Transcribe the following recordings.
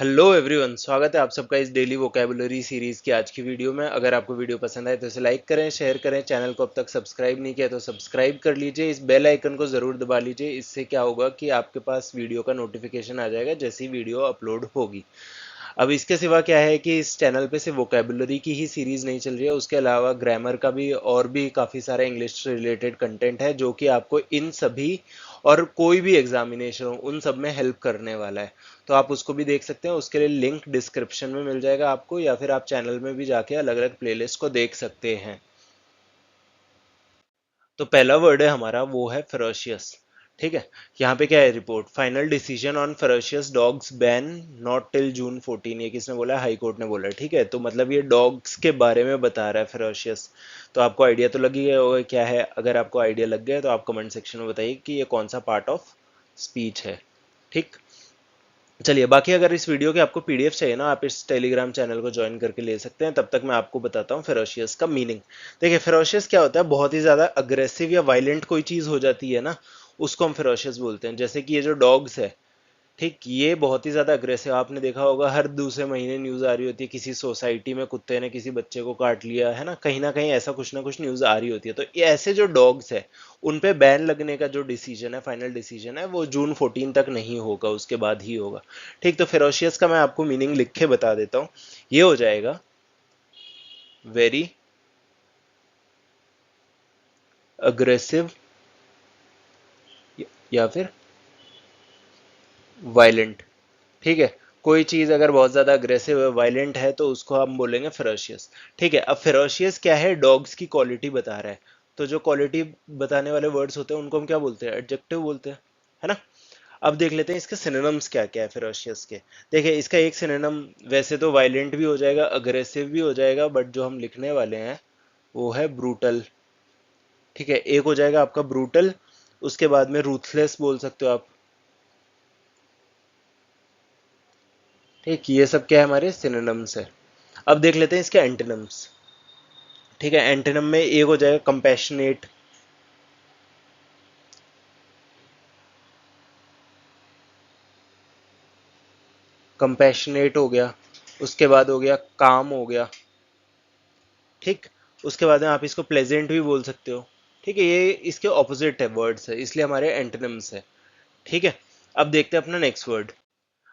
Hello everyone, स्वागत है आप सबका इस डेली वोकैबुलरी सीरीज की आज की वीडियो में। अगर आपको वीडियो पसंद आए तो इसे लाइक करें, शेयर करें। चैनल को अब तक सब्सक्राइब नहीं किया तो सब्सक्राइब कर लीजिए। इस बेल आइकन को जरूर दबा लीजिए। इससे क्या होगा कि आपके पास वीडियो का नोटिफिकेशन आ जाएगा जैसी वीडियो अपलोड होगी। अब इसके सिवा क्या है कि इस चैनल पे सिर्फ वोकैबुलरी की ही सीरीज नहीं चल रही है, उसके अलावा ग्रामर का भी और भी काफ़ी सारा इंग्लिश रिलेटेड कंटेंट है जो कि आपको इन सभी और कोई भी एग्जामिनेशन हो उन सब में हेल्प करने वाला है। तो आप उसको भी देख सकते हैं। उसके लिए लिंक डिस्क्रिप्शन में मिल जाएगा आपको, या फिर आप चैनल में भी जाके अलग अलग प्लेलिस्ट को देख सकते हैं। तो पहला वर्ड है हमारा, वो है फेरोशियस। ठीक है। यहाँ पे क्या है, report final decision on ferocious dogs ban not till June 14। ये किसने बोला है? हाई कोर्ट ने बोला है। ठीक है, तो मतलब ये डॉग्स के बारे में बता रहा है फेरोशियस। तो आपको आइडिया तो लग ही गया होगा क्या है। अगर आपको आइडिया लग गया तो आप कमेंट सेक्शन में बताइए कि ये कौन सा पार्ट ऑफ स्पीच है। ठीक। चलिए, बाकी अगर इस वीडियो के आपको पीडीएफ चाहिए ना, आप इस टेलीग्राम चैनल को ज्वाइन करके ले सकते हैं। तब तक मैं आपको बताता हूँ फेरोशियस का मीनिंग। देखिए, फेरोशियस क्या होता है? बहुत ही ज्यादा अग्रेसिव या वायलेंट कोई चीज हो जाती है ना, उसको हम फेरोशियस बोलते हैं। जैसे कि ये जो डॉग्स है, ठीक, ये बहुत ही ज्यादा अग्रेसिव। आपने देखा होगा हर दूसरे महीने न्यूज आ रही होती है, किसी सोसाइटी में कुत्ते ने किसी बच्चे को काट लिया है ना कहीं ऐसा कुछ ना कुछ न्यूज आ रही होती है। तो ये ऐसे जो डॉग्स है, उन पे बैन लगने का जो डिसीजन है, फाइनल डिसीजन है, वो जून 14 तक नहीं होगा, उसके बाद ही होगा। ठीक, तो फेरोशियस का मैं आपको मीनिंग लिख के बता देता हूँ। ये हो जाएगा वेरी अग्रेसिव या फिर वायलेंट। ठीक है। कोई चीज अगर बहुत ज्यादा अग्रेसिव है, वायलेंट है, तो उसको हम बोलेंगे फेरोशियस। ठीक है। अब फेरोशियस क्या है? डॉग्स की क्वालिटी बता रहा है। तो जो क्वालिटी बताने वाले वर्ड्स होते हैं उनको हम क्या बोलते हैं? एडजेक्टिव बोलते हैं, है ना। अब देख लेते हैं इसके सिनोनिम्स क्या क्या है फेरोशियस के। देखिए, इसका एक सिनोनिम वैसे तो वायलेंट भी हो जाएगा, अग्रेसिव भी हो जाएगा, बट जो हम लिखने वाले हैं वो है ब्रूटल। ठीक है, एक हो जाएगा आपका ब्रूटल। उसके बाद में रूथलेस बोल सकते हो आप। ठीक, ये सब क्या है? हमारे सिनोनिम्स है। अब देख लेते हैं इसके एंटोनिम्स। ठीक है, एंटोनिम में एक हो जाएगा कंपैशनेट। कंपैशनेट हो गया। उसके बाद हो गया काम हो गया। ठीक। उसके बाद में आप इसको प्लेजेंट भी बोल सकते हो। ठीक है, ये इसके ऑपोजिट है, वर्ड्स है, इसलिए हमारे एंटोनिम्स है। ठीक है। अब देखते हैं अपना नेक्स्ट वर्ड।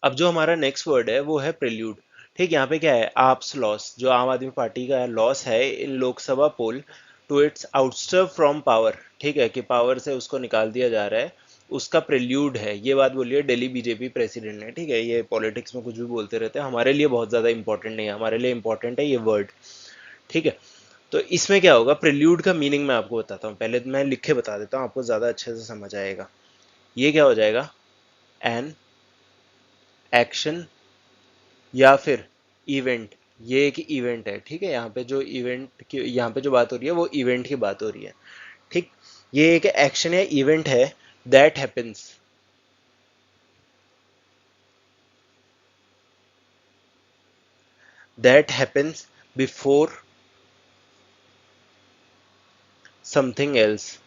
अब जो हमारा नेक्स्ट वर्ड है वो है प्रेल्यूड। ठीक, यहाँ पे क्या है? आप्स लॉस, जो आम आदमी पार्टी का लॉस है इन Lok Sabha pole to it's आउटस्टर from power. ठीक है, कि पावर से उसको निकाल दिया जा रहा है, उसका प्रेल्यूड है। ये बात बोली है दिल्ली बीजेपी प्रेसिडेंट ने। ठीक है, ये पॉलिटिक्स में कुछ भी बोलते रहते हैं, हमारे लिए बहुत ज़्यादा इंपॉर्टेंट नहीं है, हमारे लिए इंपॉर्टेंट है ये वर्ड। ठीक है। तो इसमें क्या होगा? प्रेल्यूड का मीनिंग मैं आपको बताता हूँ, पहले मैं लिख के बता देता हूँ, आपको ज़्यादा अच्छे से समझ आएगा। ये क्या हो जाएगा? एन एक्शन या फिर इवेंट। ये एक इवेंट है। ठीक है, यहाँ पे जो इवेंट की, यहाँ पे जो बात हो रही है वो इवेंट की बात हो रही है। ठीक। ये एक एक्शन या इवेंट है that happens, that happens before something else.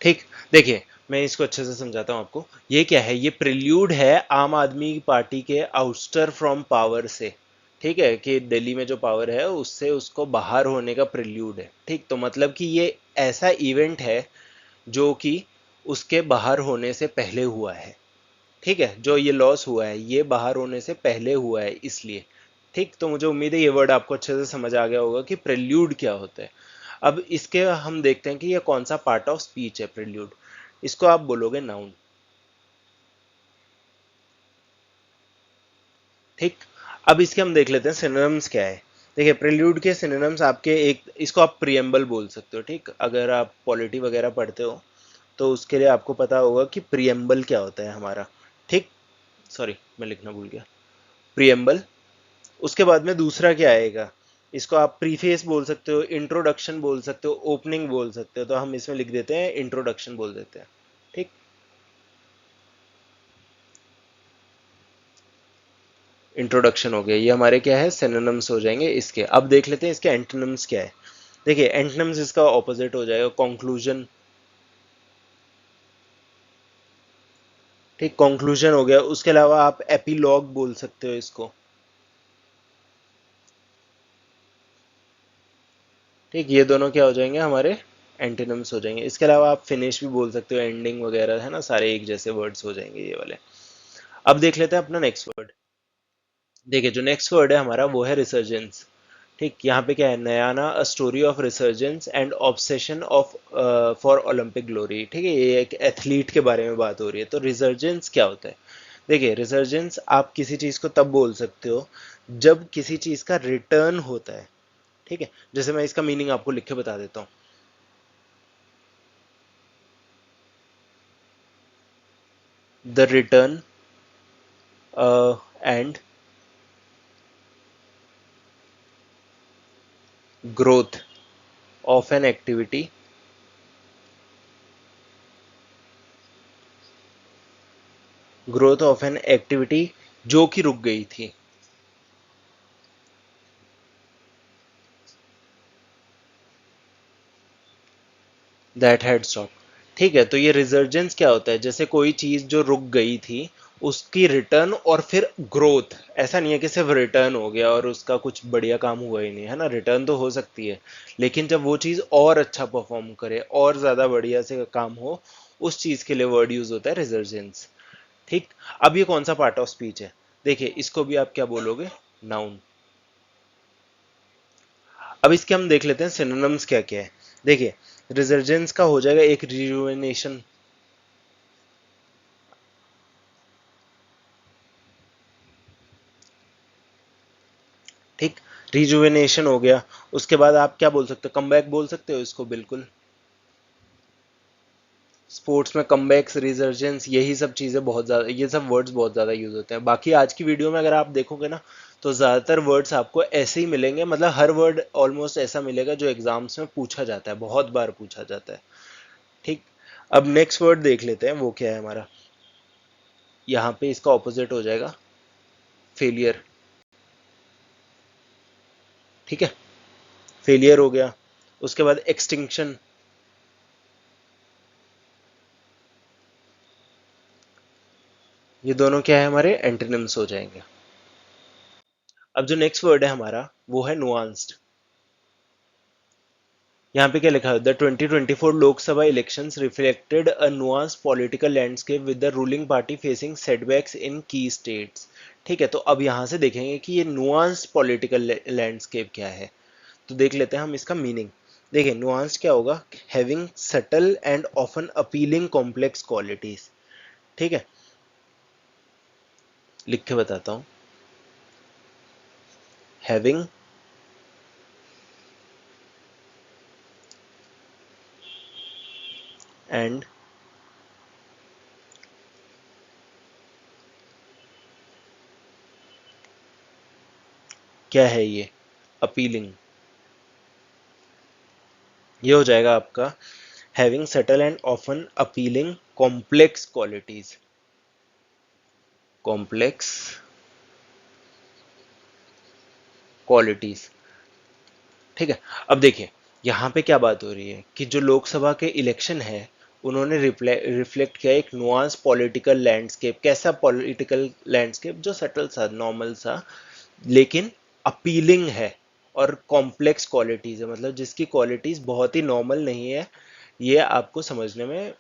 ठीक। देखिए, मैं इसको अच्छे से समझाता हूँ आपको। ये क्या है? ये प्रिल्यूड है आम आदमी पार्टी के आउटस्टर फ्रॉम पावर से। ठीक है, कि दिल्ली में जो पावर है उससे उसको बाहर होने का प्रिल्यूड है। ठीक, तो मतलब कि ये ऐसा इवेंट है जो कि उसके बाहर होने से पहले हुआ है। ठीक है, जो ये लॉस हुआ है ये बाहर होने से पहले हुआ है, इसलिए। ठीक, तो मुझे उम्मीद है ये वर्ड आपको अच्छे से समझ आ गया होगा कि प्रेल्यूड क्या होता है। अब इसके हम देखते हैं कि ये कौन सा पार्ट ऑफ स्पीच है प्रेल्यूड। इसको आप बोलोगे नाउन। ठीक। अब इसके हम देख लेते हैं सिनोनिम्स क्या है। देखिए, प्रेल्यूड के सिनोनिम्स आपके, एक इसको आप प्रियम्बल बोल सकते हो। ठीक, अगर आप पॉलिटी वगैरह पढ़ते हो तो उसके लिए आपको पता होगा कि प्रियम्बल क्या होता है हमारा। ठीक। सॉरी, मैं लिखना भूल गया। प्रियम्बल। उसके बाद में दूसरा क्या आएगा? इसको आप प्रीफेस बोल सकते हो, इंट्रोडक्शन बोल सकते हो, ओपनिंग बोल सकते हो। तो हम इसमें लिख देते हैं इंट्रोडक्शन बोल देते हैं। ठीक। इंट्रोडक्शन हो गया। ये हमारे क्या है? सिनोनिम्स हो जाएंगे इसके। अब देख लेते हैं इसके एंटोनिम्स क्या है। देखिए, एंटोनिम्स इसका ऑपोजिट हो जाएगा, कंक्लूजन, ठीक, कंक्लूजन हो गया। उसके अलावा आप एपिलॉग बोल सकते हो इसको। ठीक, ये दोनों क्या हो जाएंगे हमारे एंटीनिम्स हो जाएंगे। इसके अलावा आप फिनिश भी बोल सकते हो, एंडिंग वगैरह, है ना, सारे एक जैसे वर्ड्स हो जाएंगे ये वाले। अब देख लेते हैं अपना नेक्स्ट वर्ड। देखिए जो नेक्स्ट वर्ड है हमारा वो है रिसर्जेंस। ठीक, यहाँ पे क्या है, नयाना a story of resurgence and obsession of for Olympic glory. ठीक है, ये एक एथलीट के बारे में बात हो रही है। तो रिसर्जेंस क्या होता है? देखिए रिसर्जेंस आप किसी चीज को तब बोल सकते हो जब किसी चीज का रिटर्न होता है। ठीक है, जैसे मैं इसका मीनिंग आपको लिख के बता देता हूँ। The return and growth of an activity, growth of an activity जो कि रुक गई थी। That had stop. ठीक है, तो ये रिजर्जेंस क्या होता है, जैसे कोई चीज जो रुक गई थी उसकी रिटर्न और फिर ग्रोथ। ऐसा नहीं है कि सिर्फ रिटर्न हो गया और उसका कुछ बढ़िया काम हुआ ही नहीं, है ना, रिटर्न तो हो सकती है, लेकिन जब वो चीज और अच्छा परफॉर्म करे और ज्यादा बढ़िया से काम हो, उस चीज के लिए वर्ड यूज होता है रिजर्जेंस। ठीक, अब ये कौन सा पार्ट ऑफ स्पीच है? देखिए इसको भी आप क्या बोलोगे, नाउन। अब इसके हम देख लेते हैं सिनोनिम्स क्या क्या है। देखिए रिजर्जेंस का हो जाएगा एक रिजुवेनेशन। ठीक, रिजुवेनेशन हो गया। उसके बाद आप क्या बोल सकते हो, कमबैक बोल सकते हो इसको, बिल्कुल। स्पोर्ट्स में कमबैक्स, रिजर्जेंस, यही सब चीजें बहुत ज्यादा, ये सब वर्ड्स बहुत ज्यादा यूज होते हैं। बाकी आज की वीडियो में अगर आप देखोगे ना तो ज्यादातर वर्ड्स आपको ऐसे ही मिलेंगे, मतलब हर वर्ड ऑलमोस्ट ऐसा मिलेगा जो एग्जाम्स में पूछा जाता है, बहुत बार पूछा जाता है। ठीक, अब नेक्स्ट वर्ड देख लेते हैं वो क्या है हमारा। यहाँ पे इसका ऑपोजिट हो जाएगा फेलियर। ठीक है, फेलियर हो गया। उसके बाद एक्सटिंक्शन। ये दोनों क्या है, हमारे एंटोनिम्स हो जाएंगे। अब जो नेक्स्ट वर्ड है हमारा वो है नुआंस्ड। यहाँ पे क्या लिखा है, the 2024 Lok Sabha elections reflected a nuanced political landscape with the ruling party facing setbacks इन की स्टेट्स। ठीक है, तो अब यहाँ से देखेंगे कि ये नुआंस्ड पॉलिटिकल लैंडस्केप क्या है। तो देख लेते हैं हम इसका मीनिंग। देखिए नुआंस्ड क्या होगा, having subtle and often appealing complex qualities. ठीक है, लिख के बताता हूँ। हैविंग एंड क्या है ये, अपीलिंग। ये हो जाएगा आपका having subtle and often appealing complex qualities. Complex qualities. ठीक है, अब देखिए यहाँ पे क्या बात हो रही है कि जो लोकसभा के इलेक्शन है उन्होंने रिफ्लेक्ट किया एक नुआंस पॉलिटिकल लैंडस्केप। कैसा पॉलिटिकल लैंडस्केप, जो सटल सा, नॉर्मल सा, लेकिन अपीलिंग है और कॉम्प्लेक्स क्वालिटीज है, मतलब जिसकी क्वालिटीज बहुत ही नॉर्मल नहीं है। ये आपको समझने में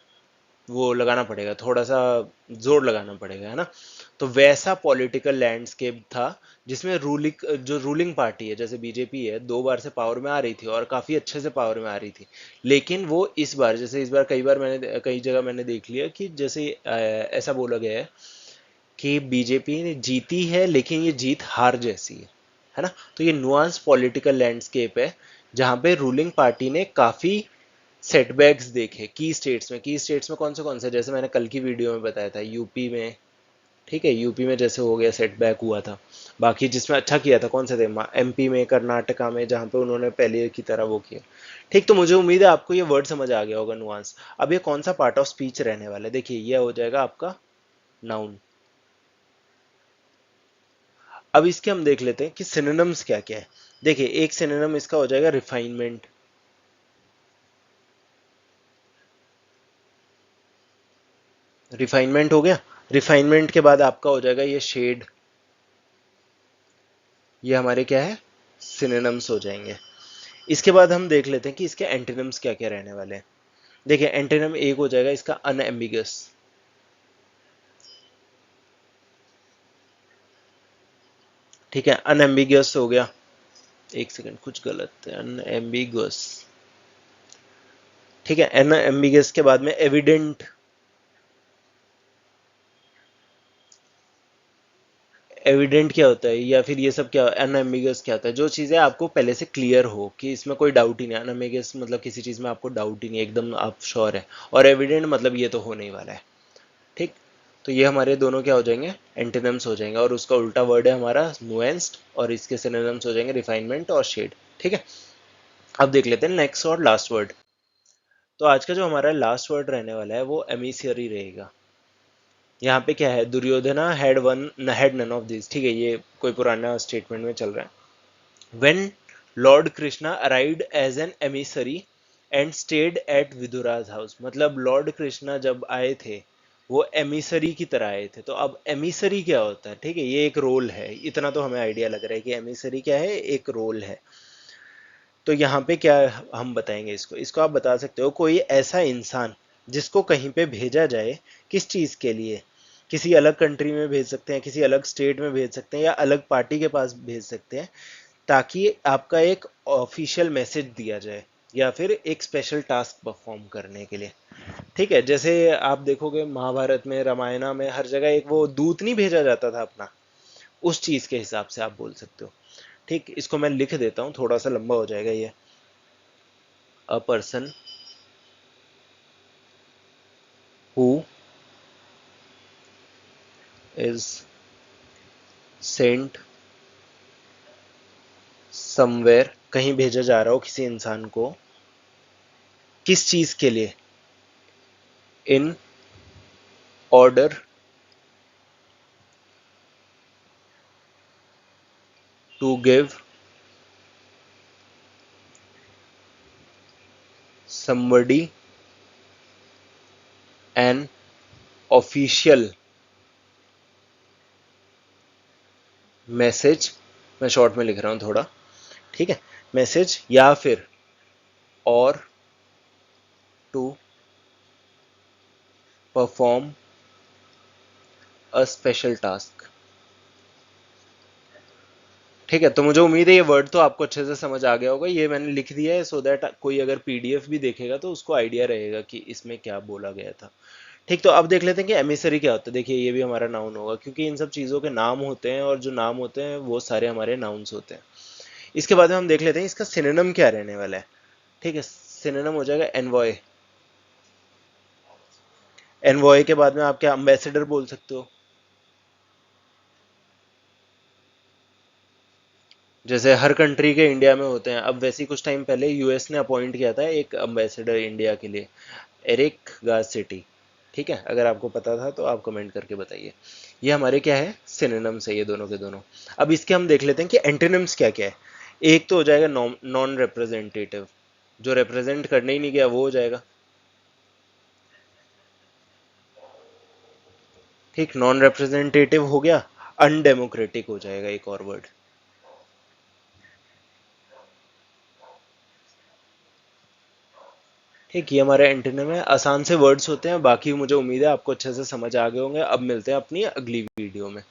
वो लगाना पड़ेगा, थोड़ा सा जोर लगाना पड़ेगा, है ना। तो वैसा पॉलिटिकल लैंडस्केप था जिसमें रूलिंग, जो रूलिंग पार्टी है जैसे बीजेपी है, 2 बार से पावर में आ रही थी और काफी अच्छे से पावर में आ रही थी। लेकिन वो इस बार, जैसे इस बार कई बार मैंने कई जगह मैंने देख लिया कि जैसे ऐसा बोला गया है कि बीजेपी ने जीती है लेकिन ये जीत हार जैसी है ना। तो ये नुआंस पॉलिटिकल लैंडस्केप है जहां पे रूलिंग पार्टी ने काफी सेटबैक्स देखे की स्टेट्स में। की स्टेट्स में कौन से, जैसे मैंने कल की वीडियो में बताया था, यूपी में। ठीक है, यूपी में जैसे हो गया, सेटबैक हुआ था। बाकी जिसमें अच्छा किया था कौन से थे, एमपी में, कर्नाटका में, जहाँ पे उन्होंने पहले की तरह वो किया। ठीक, तो मुझे उम्मीद है आपको ये वर्ड समझ आ गया होगा, नुआंस। अब ये कौन सा पार्ट ऑफ स्पीच रहने वाला है, देखिए ये हो जाएगा आपका नाउन। अब इसके हम देख लेते हैं कि सिनोनिम्स क्या क्या है। देखिए एक सिनोनिम इसका हो जाएगा रिफाइनमेंट। रिफाइनमेंट हो गया। रिफाइनमेंट के बाद आपका हो जाएगा ये शेड, ये हमारे क्या है, सिनोनिम्स हो जाएंगे। इसके बाद हम देख लेते हैं कि इसके एंटोनिम्स क्या क्या रहने वाले हैं। देखिए एंटोनिम एक हो जाएगा इसका अनएम्बिगस, ठीक है, अनएम्बिगस हो गया। एक सेकंड, कुछ गलत है, अनएम्बिगस, ठीक है। अनएम्बिगस के बाद में एविडेंट, एविडेंट क्या होता है, या फिर ये सब क्या, अनएम्बिगस क्या होता है, जो चीज़ें आपको पहले से क्लियर हो कि इसमें कोई डाउट ही नहीं। अनएम्बिगस मतलब किसी चीज़ में आपको डाउट ही नहीं, एकदम आप श्योर है। और एविडेंट मतलब ये तो होने ही वाला है, ठीक। तो ये हमारे दोनों क्या हो जाएंगे, एंटोनिम्स हो जाएंगे। और उसका उल्टा वर्ड है हमारा नुएंस्ड, और इसके सिनोनिम्स हो जाएंगे रिफाइनमेंट और शेड, ठीक है। अब देख लेते हैं नेक्स्ट और लास्ट वर्ड। तो आज का जो हमारा लास्ट वर्ड रहने वाला है वो एमिसियरी रहेगा। यहाँ पे क्या है, Duryodhana had none of this, ठीक है, ये कोई पुराना स्टेटमेंट में चल रहा है। When lord Krishna arrived as an emissary and stayed at Vidura's house, मतलब लॉर्ड कृष्णा जब आए थे वो एमिसरी की तरह आए थे। तो अब एमिसरी क्या होता है, ठीक है, ये एक रोल है, इतना तो हमें आइडिया लग रहा है कि एमिसरी क्या है, एक रोल है। तो यहाँ पे क्या हम बताएंगे इसको, इसको आप बता सकते हो कोई ऐसा इंसान जिसको कहीं पे भेजा जाए, किस चीज़ के लिए, किसी अलग कंट्री में भेज सकते हैं, किसी अलग स्टेट में भेज सकते हैं, या अलग पार्टी के पास भेज सकते हैं, ताकि आपका एक ऑफिशियल मैसेज दिया जाए या फिर एक स्पेशल टास्क परफॉर्म करने के लिए, ठीक है। जैसे आप देखोगे महाभारत में, रामायणा में, हर जगह एक वो दूत नहीं भेजा जाता था अपना, उस चीज के हिसाब से आप बोल सकते हो, ठीक। इसको मैं लिख देता हूँ, थोड़ा सा लंबा हो जाएगा ये। A person who is sent somewhere, कहीं भेजा जा रहा हो किसी इंसान को, किस चीज के लिए, in order to give somebody an official message, मैं शॉर्ट में लिख रहा हूँ थोड़ा, ठीक है, मैसेज, या फिर और to perform a special task, ठीक है। तो मुझे उम्मीद है ये वर्ड तो आपको अच्छे से समझ आ गया होगा, ये मैंने लिख दिया है सो दैट कोई अगर पीडीएफ भी देखेगा तो उसको आइडिया रहेगा कि इसमें क्या बोला गया था, ठीक। तो अब देख लेते हैं कि एमिसरी क्या होता है। देखिए ये भी हमारा नाउन होगा, क्योंकि इन सब चीज़ों के नाम होते हैं, और जो नाम होते हैं वो सारे हमारे नाउन्स होते हैं। इसके बाद में हम देख लेते हैं इसका सिनोनिम क्या रहने वाला है, ठीक है। सिनोनिम हो जाएगा एनवॉय, एनवॉय के बाद में आप क्या अम्बेसडर बोल सकते हो, जैसे हर कंट्री के इंडिया में होते हैं। अब वैसे ही कुछ टाइम पहले यूएस ने अपॉइंट किया था एक अम्बेसडर इंडिया के लिए, एरिक गारसिटी, ठीक है। अगर आपको पता था तो आप कमेंट करके बताइए। ये हमारे क्या है, सिनोनिम्स है ये दोनों के दोनों। अब इसके हम देख लेते हैं कि एंटोनिम्स क्या क्या है। एक तो हो जाएगा नॉन रिप्रेजेंटेटिव, जो रिप्रेजेंट करने ही नहीं गया वो हो जाएगा, ठीक, नॉन रिप्रेजेंटेटिव हो गया। अनडेमोक्रेटिक हो जाएगा एक और वर्ड, ठीक। ये हमारे एंटोनिम है, आसान से वर्ड्स होते हैं, बाकी मुझे उम्मीद है आपको अच्छे से समझ आ गए होंगे। अब मिलते हैं अपनी अगली वीडियो में।